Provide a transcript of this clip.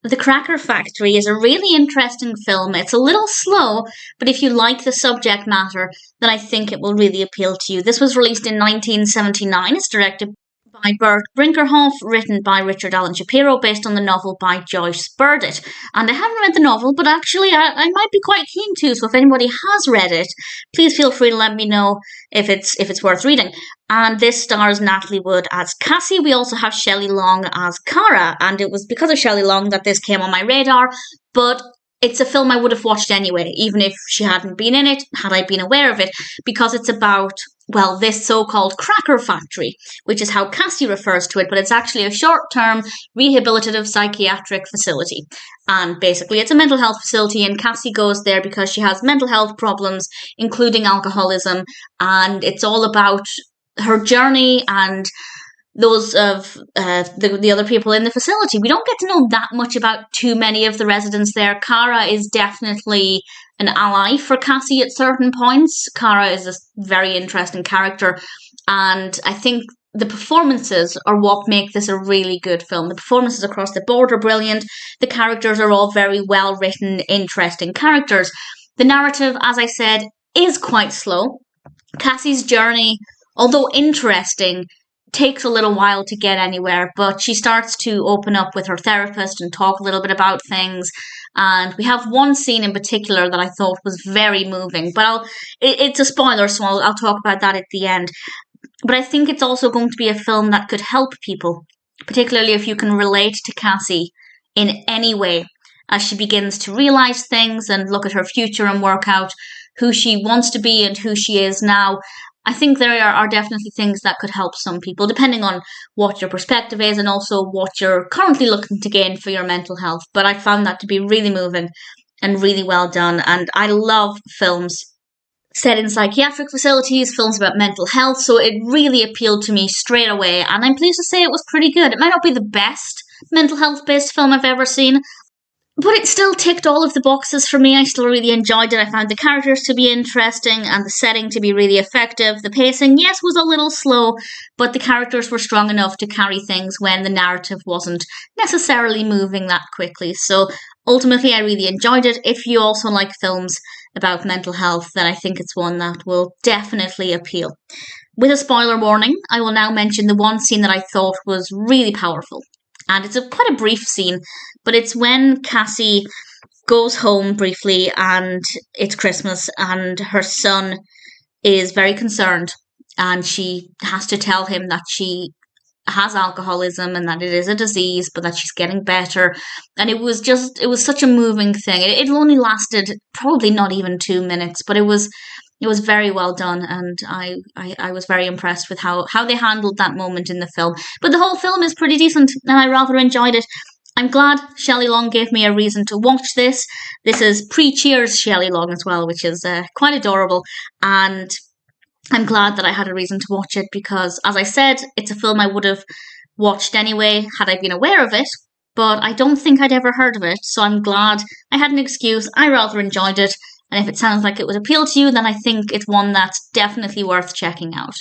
The Cracker Factory is a really interesting film. It's a little slow, but if you like the subject matter, then I think it will really appeal to you. This was released in 1979. It's directed by Bert Brinkerhoff, written by Richard Allen Shapiro, based on the novel by Joyce Burdett. And I haven't read the novel, but actually I might be quite keen to. So if anybody has read it, please feel free to let me know if it's worth reading. And this stars Natalie Wood as Cassie. We also have Shelley Long as Cara, and it was because of Shelley Long that this came on my radar. But it's a film I would have watched anyway, even if she hadn't been in it, had I been aware of it, because it's about, well, this so-called cracker factory, which is how Cassie refers to it, but it's actually a short-term rehabilitative psychiatric facility. And basically it's a mental health facility, and Cassie goes there because she has mental health problems, including alcoholism, and it's all about her journey and those of the other people in the facility. We don't get to know that much about too many of the residents there. Cara is definitely an ally for Cassie at certain points. Cara is a very interesting character, and I think the performances are what make this a really good film. The performances across the board are brilliant. The characters are all very well written, interesting characters. The narrative, as I said, is quite slow. Cassie's journey, although interesting, takes a little while to get anywhere, but she starts to open up with her therapist and talk a little bit about things. And we have one scene in particular that I thought was very moving, but it's a spoiler, so I'll talk about that at the end. But I think it's also going to be a film that could help people, particularly if you can relate to Cassie in any way as she begins to realize things and look at her future and work out who she wants to be and who she is now. I think there are definitely things that could help some people, depending on what your perspective is and also what you're currently looking to gain for your mental health. But I found that to be really moving and really well done. And I love films set in psychiatric facilities, films about mental health. So it really appealed to me straight away. And I'm pleased to say it was pretty good. It might not be the best mental health based film I've ever seen, but it still ticked all of the boxes for me. I still really enjoyed it. I found the characters to be interesting and the setting to be really effective. The pacing, yes, was a little slow, but the characters were strong enough to carry things when the narrative wasn't necessarily moving that quickly. So ultimately, I really enjoyed it. If you also like films about mental health, then I think it's one that will definitely appeal. With a spoiler warning, I will now mention the one scene that I thought was really powerful. And it's quite a brief scene, but it's when Cassie goes home briefly and it's Christmas and her son is very concerned, and she has to tell him that she has alcoholism and that it is a disease, but that she's getting better. And it was such a moving thing. It only lasted probably not even 2 minutes, but it was very well done, and I was very impressed with how they handled that moment in the film. But the whole film is pretty decent, and I rather enjoyed it. I'm glad Shelley Long gave me a reason to watch this. This is pre-Cheers Shelley Long as well, which is quite adorable, and I'm glad that I had a reason to watch it because, as I said, it's a film I would have watched anyway had I been aware of it, but I don't think I'd ever heard of it, so I'm glad I had an excuse. I rather enjoyed it. And if it sounds like it would appeal to you, then I think it's one that's definitely worth checking out.